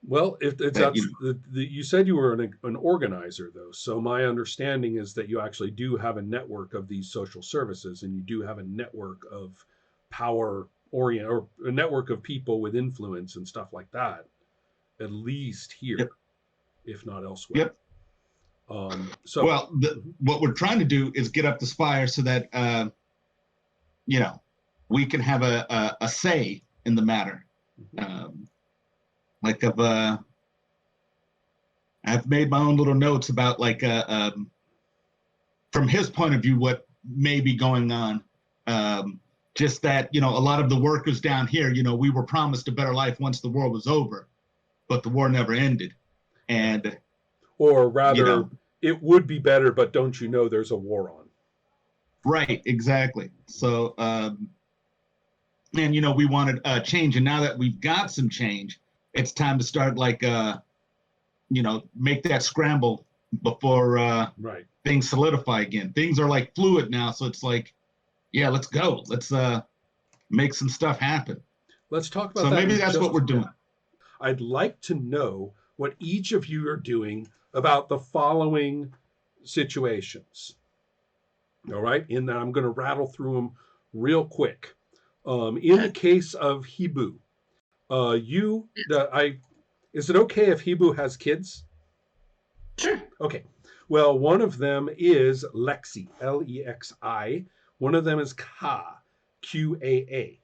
Well, if it's That that's you said you were an organizer though, so my understanding is that you actually do have a network of these social services, and you do have a network of power orient or a network of people with influence and stuff like that, at least here, yep, if not elsewhere. yep. So Well, what we're trying to do is get up the spire so that you know we can have a say in the matter. mhm. Um, like I've made my own little notes about like from his point of view what may be going on. Um, just that a lot of the workers down here, we were promised a better life once the war was over, but the war never ended, and Or you rather, know, it would be better, but don't you know there's a war on? right, exactly. So and we wanted change, and now that we've got some change, it's time to start like make that scramble before Right. things solidify again. Things are like fluid now, so it's like, yeah, let's go. Let's make some stuff happen. Let's talk about So that maybe in that's what just we're a doing. minute. I'd like to know what each of you are doing about the following situations. All right. In that, I'm going to rattle through them real quick. In the Okay. case of Hibu, you, the, I, is it okay if Hibu has kids? Sure. Okay. Well, one of them is Lexi, Lexi. One of them is Ka, Qaa.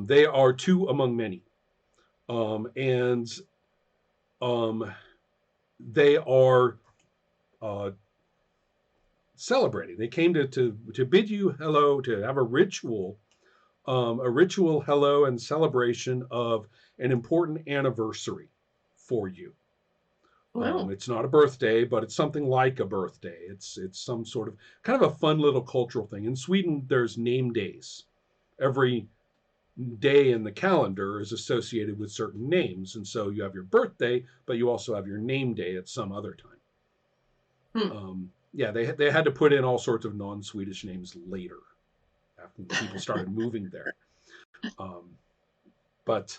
They are two among many. And um, they are uh, celebrating. They came to bid you hello, to have a ritual hello and celebration of an important anniversary for you. Well, It's not a birthday, but it's something like a birthday. It's some sort of kind of a fun little cultural thing. In Sweden, there's name days. Every day in the calendar is associated with certain names, and so you have your birthday, but you also have your name day at some other time. hmm. Yeah, they had to put in all sorts of non-Swedish names later after people started moving there. Um, but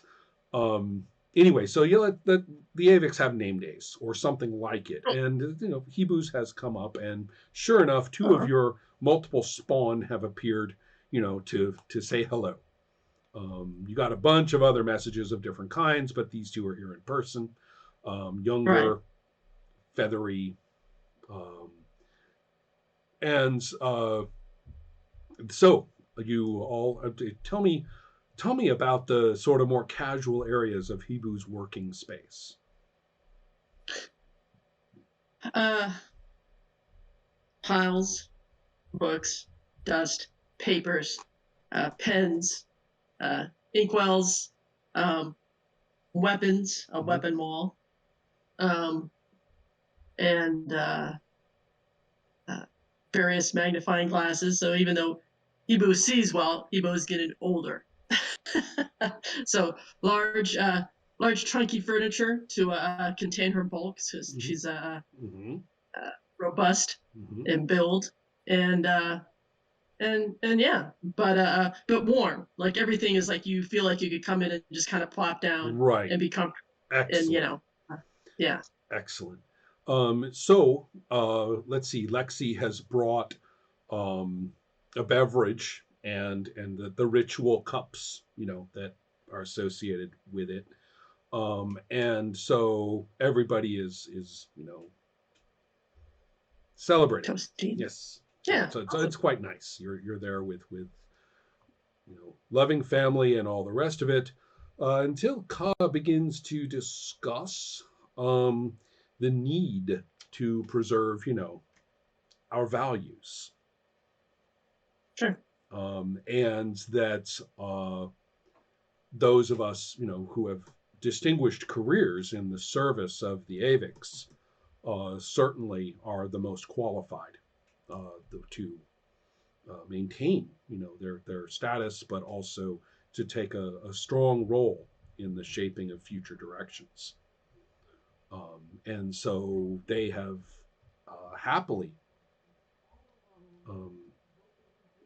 anyway, so you let the Avix have name days or something like it, and Hebrews has come up, and sure enough, two of Uh, your multiple spawn have appeared, to say hello. You got a bunch of other messages of different kinds, but these two are here in person. right. Younger, feathery, um, and so you all tell me about the sort of more casual areas of Hebew's working space. Uh, Piles, books, dust, papers, pens, inkwells, um, weapons, a Mm-hmm. weapon wall, um, and uh, various magnifying glasses. So even though Hebo sees well, Hebo is getting older. So large trunky furniture to contain her bulk. So Mm-hmm. she's Mm-hmm. robust Mm-hmm. in build, and yeah, but warm. Like everything is like you feel like you could come in and just kind of plop down Right. and be comfortable, and Excellent. yeah. Excellent. So let's see. Lexi has brought um, a beverage and the ritual cups, that are associated with it. And so everybody is celebrating. Toasty. Yes. So Yeah, it's awesome. quite nice. You're there with loving family and all the rest of it, until Ka begins to discuss um, the need to preserve, our values, Sure. and that those of us, who have distinguished careers in the service of the Avix, certainly are the most qualified to maintain, their status, but also to take a strong role in the shaping of future directions. And so they have happily um,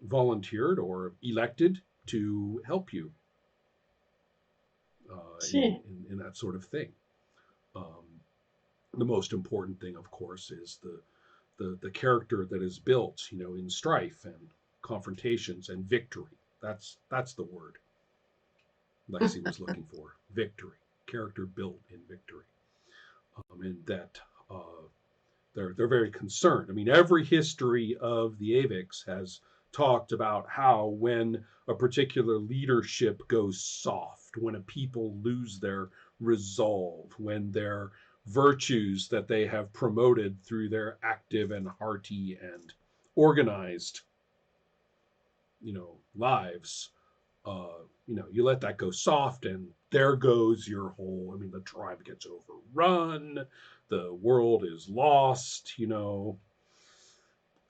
volunteered or elected to help you. See. in that sort of thing. Um, the most important thing, of course, is the character that is built, in strife and confrontations and victory. That's the word Lexi was looking for. Victory. Character built in victory. And that they're very concerned. I mean, every history of the Avix has talked about how when a particular leadership goes soft, when a people lose their resolve, when their virtues that they have promoted through their active and hearty and organized, lives, you let that go soft, and there goes your whole. I mean, the tribe gets overrun, the world is lost.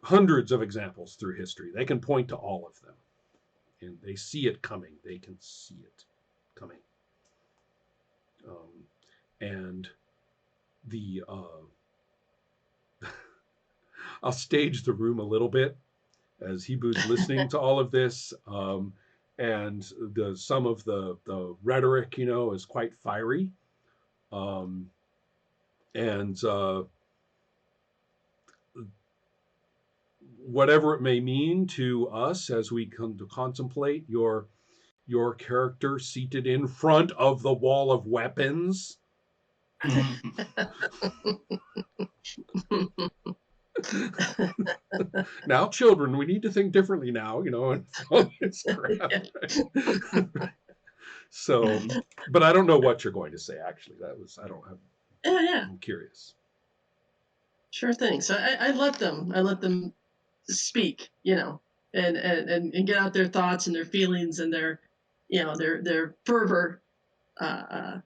Hundreds of examples through history. They can point to all of them, and they see it coming. They can see it coming. And the I'll stage the room a little bit as Hebu's listening to all of this. And some of the rhetoric, is quite fiery. And whatever it may mean to us as we come to contemplate your character seated in front of the wall of weapons. Now, children, we need to think differently now, and all this crap. So, but I don't know what you're going to say, actually. I don't have. Yeah. I'm curious. Sure thing. So I let them speak, and get out their thoughts and their feelings and their fervor. And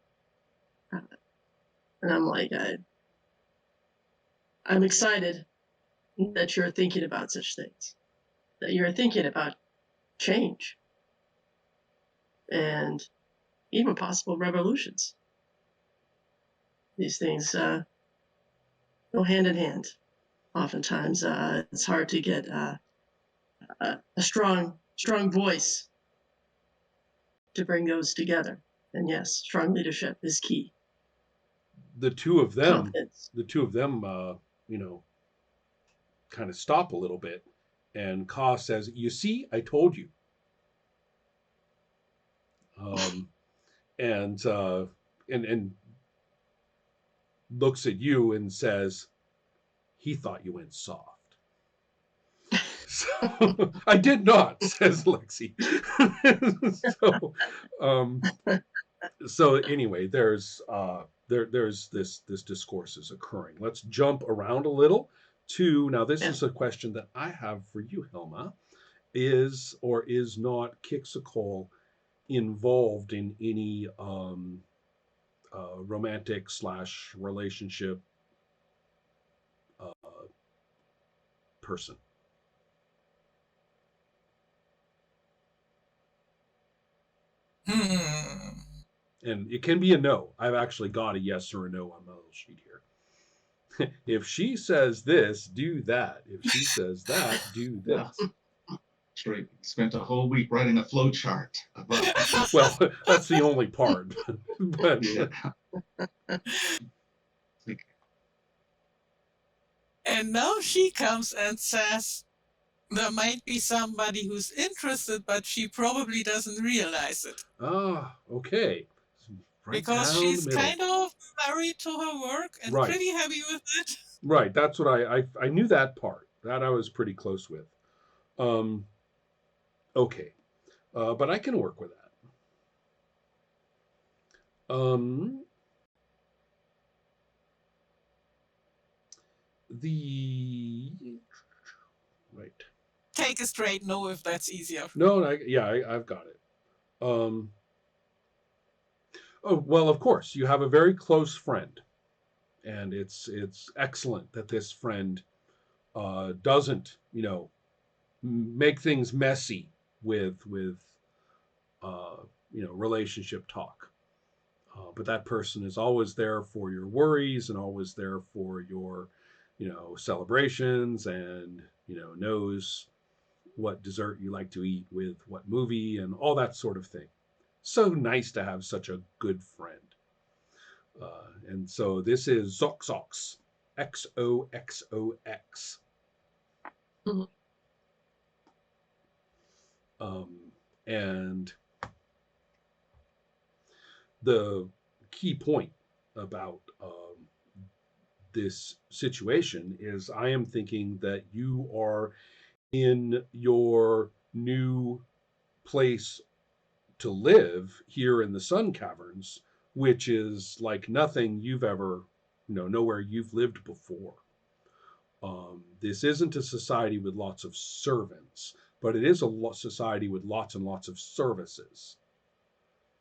I'm like, I'm excited that you're thinking about such things, that you're thinking about change and even possible revolutions. These things go hand in hand. Oftentimes, it's hard to get a strong voice to bring those together. And yes, strong leadership is key. The two of them, Confidence. kind of stop a little bit, and Ka says, "You see, I told you." And looks at you and says, "He thought you went soft." So I did not, says Lexi. So anyway, there's this discourse is occurring. Let's jump around a little to now. This is a question that I have for you, Hilma. Is or is not Kixakol involved in any romantic / relationship person? And it can be a no. I've actually got a yes or a no on my little sheet here. If she says this, do that. If she says that, do this. That's right. Spent a whole week writing a flow chart about. Well, that's the only part. But Yeah. And now she comes and says there might be somebody who's interested, but she probably doesn't realize it. Okay. Right, because she's kind of married to her work and pretty happy with it. Right. That's what I knew that part. That I was pretty close with. Okay. But I can work with that. Right. Take a straight no if that's easier. No, I've got it. Oh, well, of course, you have a very close friend, and it's excellent that this friend doesn't, make things messy with relationship talk. But that person is always there for your worries and always there for your, celebrations, and knows what dessert you like to eat with what movie and all that sort of thing. So nice to have such a good friend. And so this is Xoxox, XOXOX. Mhm. And the key point about this situation is I am thinking that you are in your new place to live here in the Sun Caverns, which is like nothing you've ever, nowhere you've lived before. This isn't a society with lots of servants, but it is a society with lots and lots of services.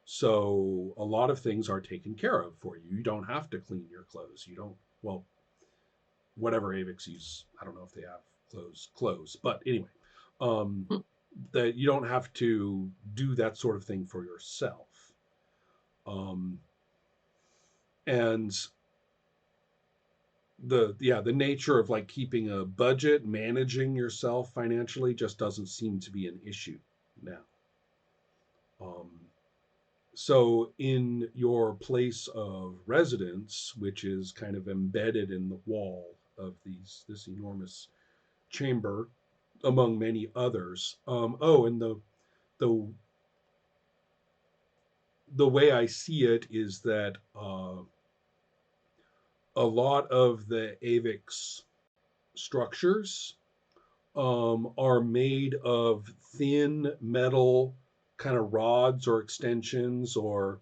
So a lot of things are taken care of for you. You don't have to clean your clothes. You don't, well, whatever Avix use, I don't know if they have clothes, but anyway, um, that you don't have to do that sort of thing for yourself. Um, and the nature of like keeping a budget, managing yourself financially just doesn't seem to be an issue now. Um, so in your place of residence, which is kind of embedded in the wall of this enormous chamber, among many others. And the the way I see it is that a lot of the Avix structures are made of thin metal kind of rods or extensions or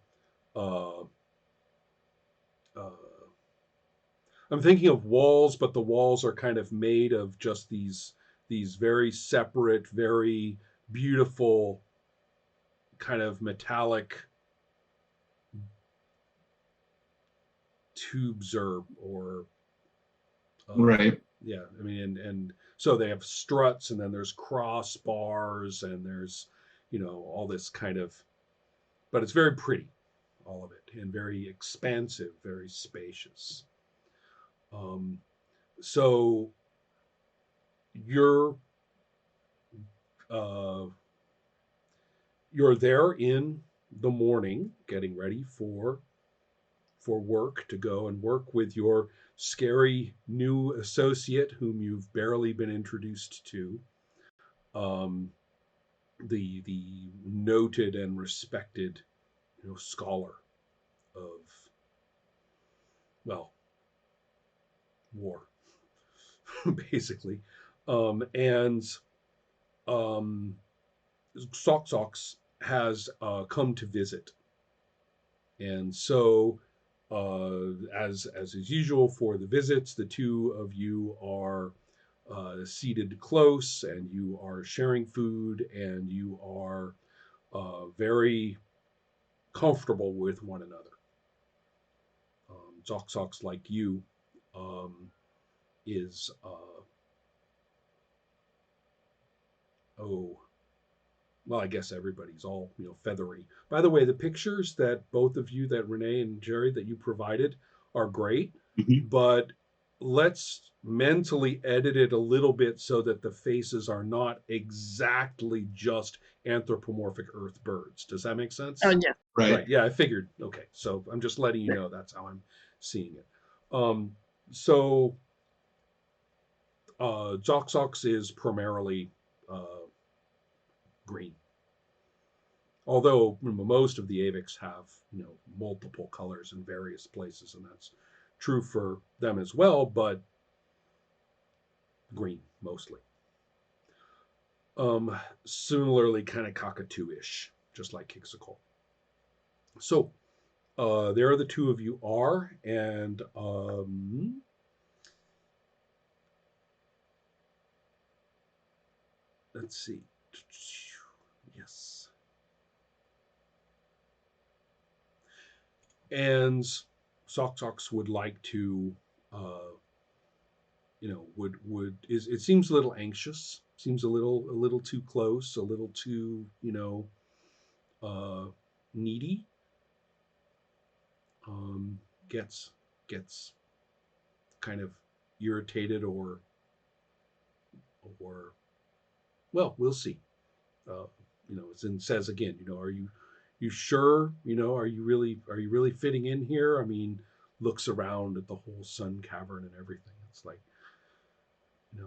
uh, uh, I'm thinking of walls, but the walls are kind of made of just these very separate, very beautiful kind of metallic tubes or Right. yeah, I mean, and so they have struts, and then there's crossbars, and there's all this kind of, but it's very pretty, all of it, and very expansive, very spacious. Um, so you're uh, you're there in the morning, getting ready for work to go and work with your scary new associate whom you've barely been introduced to. Um, the noted and respected scholar of, well, war, basically. And um, Sox has come to visit, and so as is usual for the visits, the two of you are seated close, and you are sharing food, and you are very comfortable with one another. Zoxox, like you, um, is oh, well, I guess everybody's all feathery. By the way, the pictures that both of you, that Renee and Jerry, that you provided are great, Mhm. but let's mentally edit it a little bit so that the faces are not exactly just anthropomorphic Earth birds. Does that make sense? Oh yeah. Right. Right. Yeah, I figured. Okay, so I'm just letting you know that's how I'm seeing it. So Zoxox is primarily uh, green, although most of the Avix have multiple colors in various places, and that's true for them as well, but green mostly. Similarly, kind of cockatoo-ish, just like Kixicol. So there the two of you are, and let's see. Yes. And Sox would like to, would is it seems a little anxious, seems a little too close, a little too, uh, needy. Um, gets kind of irritated or well, we'll see. Uh, it says again, are you you sure? Are you really fitting in here? I mean, looks around at the whole sun cavern and everything. It's like,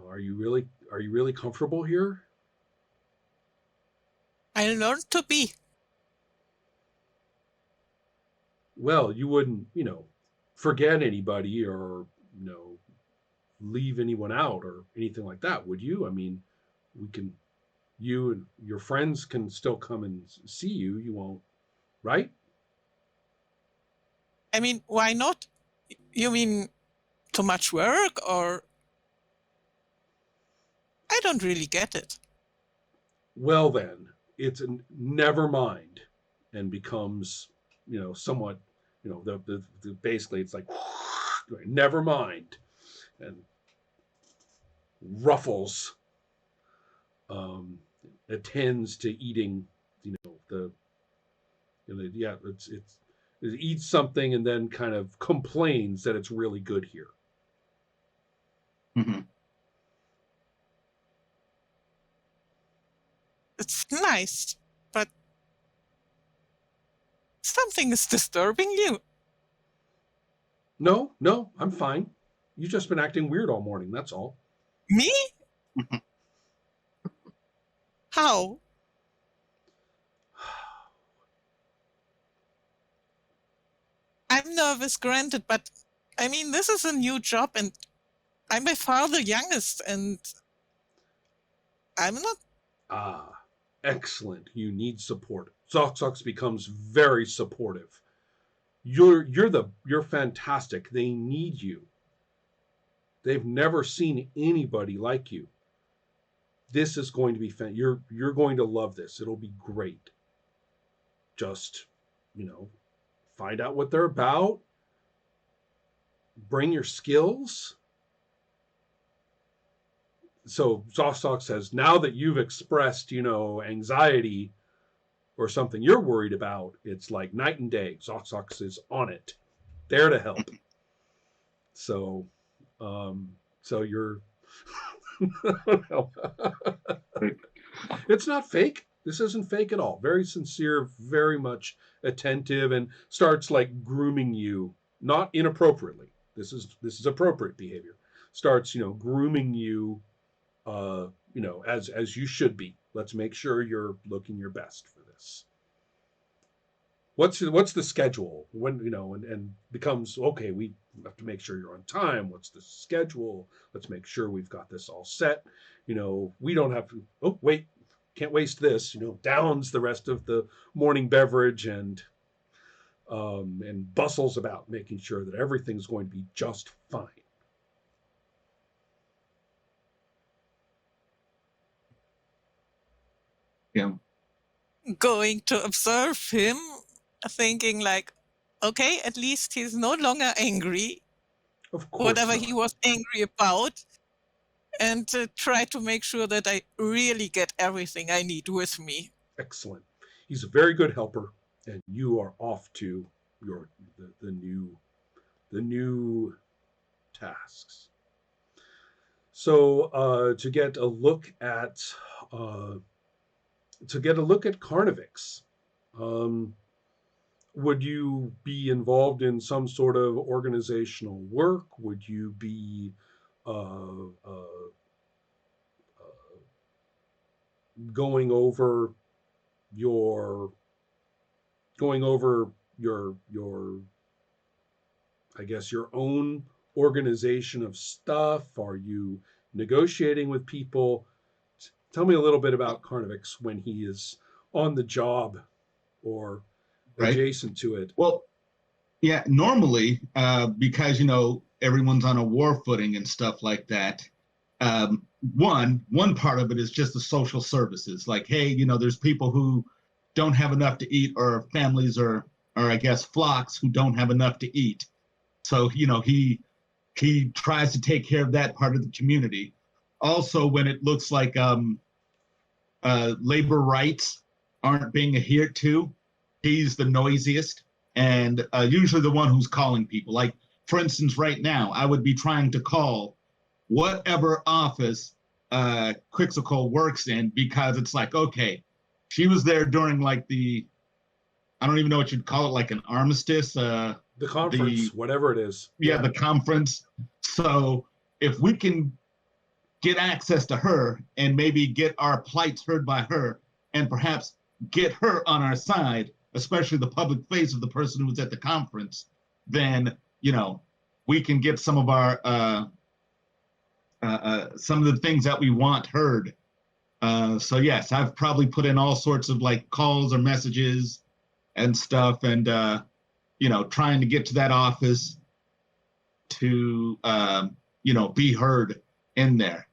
are you really comfortable here? I learned to be. Well, you wouldn't, forget anybody or, leave anyone out or anything like that, would you? I mean, you and your friends can still come and see you. You won't, right? I mean, why not? You mean too much work, or I don't really get it. Well, then it's a never mind, and becomes, somewhat, basically it's like, never mind, and ruffles, attends to eating, the, yeah, it eats something and then kind of complains that it's really good here. Mm-hmm. It's nice, but something is disturbing you. No, I'm fine. You've just been acting weird all morning, that's all. Me? How? I'm nervous, granted, but I mean, this is a new job, and I'm by far the youngest, and I'm not. Ah, excellent. You need support. Zoxox becomes very supportive. You're fantastic. They need you. They've never seen anybody like you. This is going to be fun. You're going to love this. It'll be great. Just, find out what they're about. Bring your skills. So Zoxox says, now that you've expressed, anxiety or something you're worried about, it's like night and day. Zoxox is on it, there to help. So, you're. It's not fake. This isn't fake at all. Very sincere, very much attentive, and starts like grooming you, not inappropriately. This is appropriate behavior. Starts, grooming you, as you should be. Let's make sure you're looking your best for this. What's the schedule? When, and becomes, okay, we have to make sure you're on time. What's the schedule? Let's make sure we've got this all set. We don't have to, oh, wait, can't waste this, downs the rest of the morning beverage and bustles about making sure that everything's going to be just fine. Yeah. Going to observe him, thinking like, okay, at least he's no longer angry, Of course whatever not. he was angry about, and try to make sure that I really get everything I need with me. Excellent. He's a very good helper, and you are off to the new tasks. So to get a look at Carnivix, would you be involved in some sort of organizational work? Would you be going over your I guess your own organization of stuff? Are you negotiating with people? Tell me a little bit about Carnivix when he is on the job or adjacent to it. Well, yeah, normally, because, everyone's on a war footing and stuff like that, one part of it is just the social services. Like, hey, there's people who don't have enough to eat, or families or I guess flocks who don't have enough to eat. So, he tries to take care of that part of the community. Also, when it looks like labor rights aren't being adhered to, he's the noisiest and usually the one who's calling people. Like, for instance, right now, I would be trying to call whatever office Quixocle works in, because it's like, okay, she was there during like the I don't even know what you'd call it, like an armistice. The conference, whatever it is. Yeah, the conference. So if we can get access to her and maybe get our plights heard by her and perhaps get her on our side, especially the public face of the person who was at the conference, then, you know, we can get some of our some of the things that we want heard. So yes, I've probably put in all sorts of like calls or messages and stuff, and you know, trying to get to that office to you know, be heard in there.